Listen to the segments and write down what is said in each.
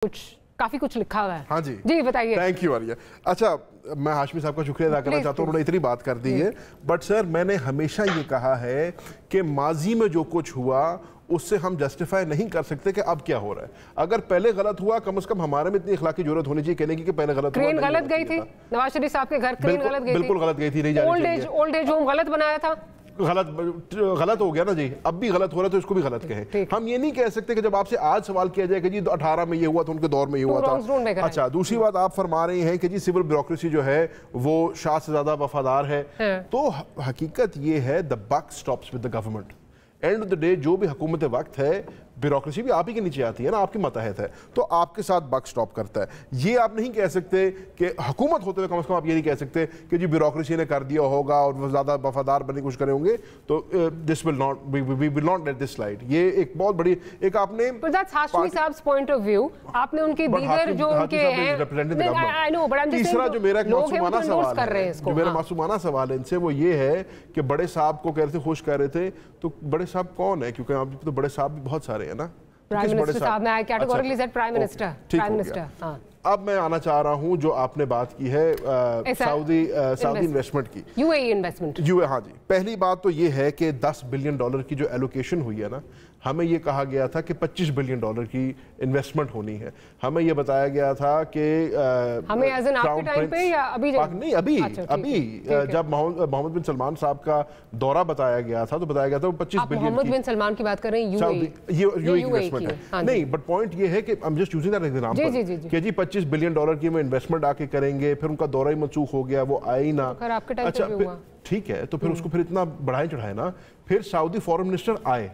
काफी कुछ लिखा हुआ है। हाँ जी जी बताइए। Thank you Arya. अच्छा, मैं हाशमी साहब का शुक्रिया अदा करना चाहता हूँ, उन्होंने इतनी बात कर दी है। बट सर, मैंने हमेशा ये कहा है कि माजी में जो कुछ हुआ उससे हम जस्टिफाई नहीं कर सकते कि अब क्या हो रहा है। अगर पहले गलत हुआ, कम से कम हमारे में इतनी इखलाकी जरूरत होनी चाहिए कहने की कि पहले गलत हुआ। क्रेन गलत गई थी नवाज शरीफ साहब के घर, क्रेन गलत गई थी, बिल्कुल गलत गई थी, नहीं जानी चाहिए। ओल्ड एज होम गलत बनाया था, गलत हो गया ना जी। अब भी गलत हो रहा है तो इसको भी गलत कहें। हम ये नहीं कह सकते कि जब आपसे आज सवाल किया जाए कि जी 18 में ये हुआ था, उनके दौर में ये हुआ था। अच्छा, दूसरी बात आप फरमा रही हैं कि जी सिविल ब्यूरोक्रेसी जो है वो शाह से ज्यादा वफादार है। तो हकीकत ये है the buck stops with the government. End of the day जो भी हुकूमत वक्त है, ब्यूरोक्रेसी भी आप ही के नीचे आती है ना, आपके मातहत है, तो आपके साथ बक स्टॉप करता है। ये आप नहीं कह सकते कि हुकूमत होते हुए कम से कम आप ये नहीं कह सकते कि जी ब्यूरोक्रेसी ने कर दिया होगा और वो ज़्यादा वफादार बनने की कोशिश करे होंगे, तो this will not, we will not let this slide. ये एक बहुत बड़ी एक आपने हाशमी साहब पॉइंट ऑफ व्यू, आपने उनकी दीगर जो उनके हैं, तीसरा जो मेरा मासूमाना सवाल है, जो मेरा मासूमाना सवाल है इनसे, वो ये है कि बड़े साहब को कह रहे थे, खुश कह रहे थे, तो बड़े साहब कौन है? क्योंकि आप तो बड़े साहब भी बहुत सारे हैं ना। प्राइम मिनिस्टर साहब ने categorically said prime minister, prime minister. हाँ, अब मैं आना चाह रहा हूं जो आपने बात की है सऊदी इन्वेस्टमेंट की, यूएई इन्वेस्टमेंट। हाँ जी, पहली बात तो ये है कि $10 बिलियन की जो एलोकेशन हुई है ना, हमें ये कहा गया था कि $25 बिलियन की इन्वेस्टमेंट होनी है। हमें ये बताया गया था कि हमें एज एन आपके टाइम पे या अभी नहीं, अभी जब मोहम्मद बिन सलमान साहब का दौरा बताया गया था तो बताया गया था वो 25 बिलियन। मोहम्मद बिन सलमान की बात कर रहे हैं, यूएई इन्वेस्टमेंट है। नहीं, बट पॉइंट ये है कि I am just using that example कि जी $25 बिलियन की में इन्वेस्टमेंट आके करेंगे, फिर उनका दौरा ही मनसूख हो गया, वो आए ही ना। अच्छा, ठीक है, तो फिर उसको फिर इतना बढ़ाए चढ़ाए ना। फिर सऊदी फॉरेन मिनिस्टर आए,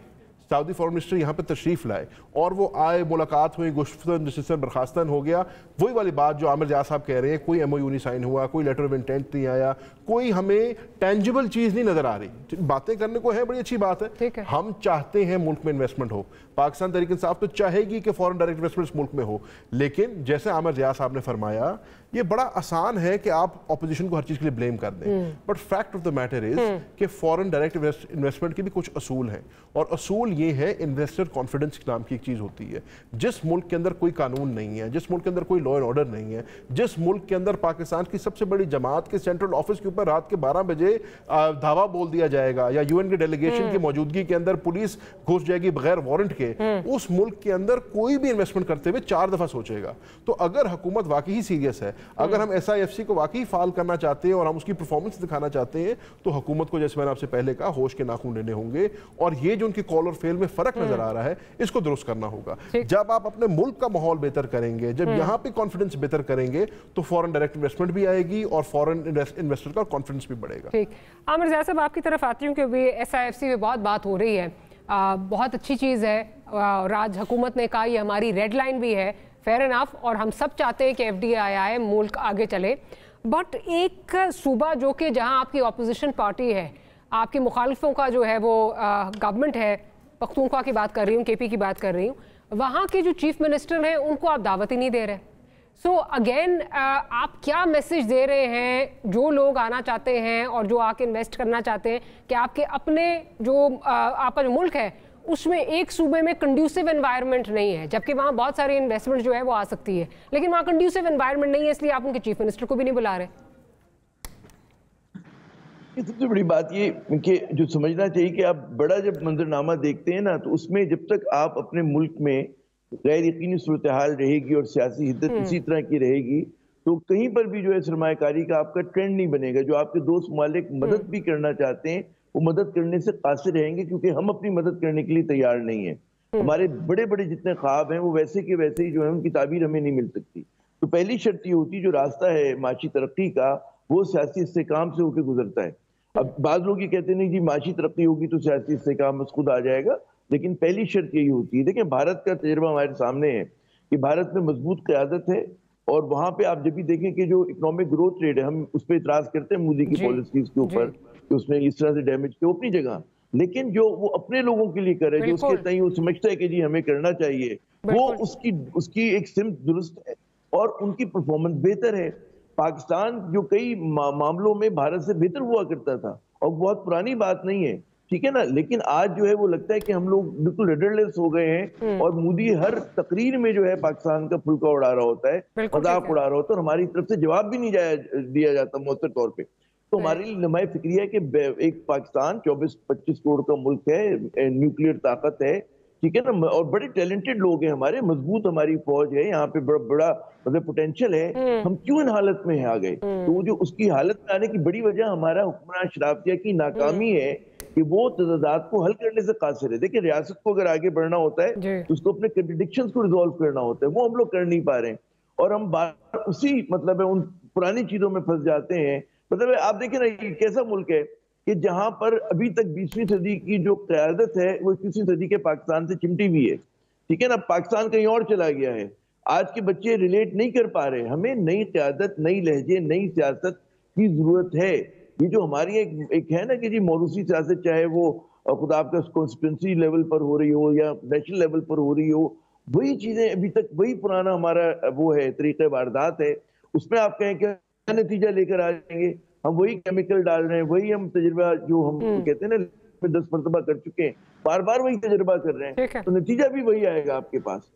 सऊदी फॉरेन मिनिस्टर यहाँ पे तशरीफ लाए और वो आए, मुलाकात हुई, गुफ्तगू बर्खास्तन हो गया। वही वाली बात जो आमिर जाज साहब कह रहे हैं, कोई MOU नहीं साइन हुआ, कोई लेटर ऑफ इंटेंट नहीं आया, कोई हमें टेंजिबल चीज नहीं नजर आ रही। बातें करने को है, बड़ी अच्छी बात है, हम चाहते हैं मुल्क में इन्वेस्टमेंट हो, पाकिस्तान तहरीक इंसाफ तो चाहेगी कि फॉरेन डायरेक्ट इन्वेस्टमेंट मुल्क में हो। लेकिन जैसे आमिर जाज साहब ने फरमाया, ये बड़ा आसान है कि आप ऑपोजिशन को हर चीज के लिए ब्लेम कर दें, but fact of the matter is कि फॉरेन डायरेक्ट इन्वेस्टमेंट के भी कुछ असूल हैं, और असूल ये है इन्वेस्टर कॉन्फिडेंस नाम की एक चीज होती है। जिस मुल्क के अंदर कोई कानून नहीं है, जिस मुल्क के अंदर कोई लॉ एंड ऑर्डर नहीं है, जिस मुल्क के अंदर पाकिस्तान की सबसे बड़ी जमात के सेंट्रल ऑफिस के ऊपर रात के 12 बजे धावा बोल दिया जाएगा, या UN के डेलीगेशन की मौजूदगी के अंदर पुलिस घुस जाएगी बगैर वारंट के, उस मुल्क के अंदर कोई भी इन्वेस्टमेंट करते हुए 4 दफा सोचेगा। तो अगर हुकूमत वाकई ही सीरियस है, अगर हम SIFC को वाकई फाल करना चाहते हैं और हम उसकी परफॉर्मेंस दिखाना चाहते हैं, तो हुकूमत को, जैसे मैंने आपसे पहले कहा, होश के नाखून लेने होंगे, और ये जो उनकी कॉल और फेल में फर्क नजर आ रहा है, इसको दुरुस्त करना होगा। जब आप अपने मुल्क का माहौल बेहतर करेंगे, जब यहाँ पे कॉन्फिडेंस बेहतर करेंगे, तो फॉरेन डायरेक्ट इन्वेस्टमेंट भी आएगी और फॉरेन इन्वेस्टर का कॉन्फिडेंस भी बढ़ेगा। ठीक, आमिर जाज साहब आपकी तरफ आती हूँ कि SIFC में बहुत बात हो रही है, बहुत अच्छी चीज़ है, राज हुकूमत ने कहा ये हमारी रेड लाइन भी है, फेयर इनफ, और हम सब चाहते हैं कि FDI आए, मुल्क आगे चले। बट एक सूबा जो कि जहां आपकी ऑपोजिशन पार्टी है, आपके मुखालिफों का जो है वो गवर्नमेंट है, पख्तूनख्वा की बात कर रही हूँ, KP की बात कर रही हूँ, वहाँ के जो चीफ मिनिस्टर हैं उनको आप दावत ही नहीं दे रहे। सो अगेन आप क्या मैसेज दे रहे हैं जो लोग आना चाहते हैं और जो आके इन्वेस्ट करना चाहते हैं कि आपके अपने जो आपका जो मुल्क है उसमें एक सूबे में कंड्यूसिव एनवायरनमेंट नहीं है, जबकि वहाँ बहुत सारी इन्वेस्टमेंट जो है वो आ सकती है, लेकिन वहाँ कंड्यूसिव एनवायरनमेंट नहीं है, इसलिए आप उनके चीफ मिनिस्टर को भी नहीं बुला रहे। सबसे बड़ी बात ये कि जो समझना चाहिए कि आप बड़ा जब मंजरनामा देखते हैं ना, तो उसमें जब तक आप अपने मुल्क में गैर यकीनी सूरत हाल रहेगी और सियासी हिद्दत इसी तरह की रहेगी, तो कहीं पर भी जो है सरमायाकारी का आपका ट्रेंड नहीं बनेगा। जो आपके दोस्त मालिक मदद भी करना चाहते हैं वो मदद करने से कासिर रहेंगे, क्योंकि हम अपनी मदद करने के लिए तैयार नहीं है। हमारे बड़े बड़े जितने ख्वाब हैं वो वैसे के वैसे ही जो है उनकी ताबीर हमें नहीं मिल सकती। तो पहली शर्त ये होती है, जो रास्ता है माशी तरक्की का वो सियासी इस्तेकाम से होकर गुजरता है। अब बाद लोग ये कहते नहीं जी माशी तरक्की होगी तो सियासी इस्तेकाम बस खुद आ जाएगा, लेकिन पहली शर्त यही होती है। देखिए, भारत का तजर्बा हमारे सामने है कि भारत में मजबूत क़यादत है, और वहां पे आप जब भी देखें कि जो इकोनॉमिक ग्रोथ रेट है, हम उस पर इतराज करते हैं मोदी की पॉलिसीज के ऊपर कि उसने इस तरह से डैमेज किया अपनी जगह, लेकिन जो वो अपने लोगों के लिए करे, जो उसके तय वो समझता है कि जी हमें करना चाहिए, वो उसकी एक सिमत दुरुस्त है और उनकी परफॉर्मेंस बेहतर है। पाकिस्तान जो कई मामलों में भारत से बेहतर हुआ करता था, और बहुत पुरानी बात नहीं है, ठीक है ना। लेकिन आज जो है वो लगता है कि हम लोग बिल्कुल रेडरलेस हो गए हैं और मोदी हर तकरीर में जो है पाकिस्तान का फुलका उड़ा रहा होता है, मजाक उड़ा रहा होता है और हमारी तरफ से जवाब भी नहीं दिया जाता मौसर तौर पे। तो हमारे लिए लम्हाए फिक्रिया है कि एक पाकिस्तान 24-25 करोड़ का मुल्क है, न्यूक्लियर ताकत है, ठीक है ना, और बड़े टैलेंटेड लोग हैं हमारे, मजबूत हमारी फौज है, यहाँ पे बड़ा बड़ा मतलब पोटेंशियल है। हम क्यों इन हालत में आ गए? तो जो उसकी हालत में आने की बड़ी वजह हमारा हुक्मरान शराफिया की नाकामी है कि वो तजादात को हल करने से कासिर है। देखिए, रियासत को अगर आगे बढ़ना होता है तो उसको अपने कंट्रडिक्शंस को रिजॉल्व करना होता है, वो हम लोग कर नहीं पा रहे हैं और हम बार उसी मतलब है उन पुरानी चीजों में फंस जाते हैं। मतलब आप देखिए ना, ये कैसा मुल्क है कि जहां पर अभी तक 20वीं सदी की जो क़यादत है वो 21वीं सदी के पाकिस्तान से चिमटी हुई है, ठीक है ना। पाकिस्तान कहीं और चला गया है। आज के बच्चे रिलेट नहीं कर पा रहे। हमें नई क़यादत, नई लहजे, नई सियासत की जरूरत है। ये जो हमारी एक है ना कि जी मौरूसी सियासत, चाहे वो खुदा आपका कॉन्स्टिट्यूंसी लेवल पर हो रही हो या नेशनल लेवल पर हो रही हो, वही चीजें अभी तक, वही पुराना हमारा वो है, तरीके वारदात है। उसमें आप कहें क्या नतीजा लेकर आ जाएंगे? हम वही केमिकल डाल रहे हैं, वही हम तजुर्बा जो हम कहते हैं ना 10 मरतबा कर चुके हैं, बार बार वही तजुर्बा कर रहे हैं, तो नतीजा भी वही आएगा आपके पास।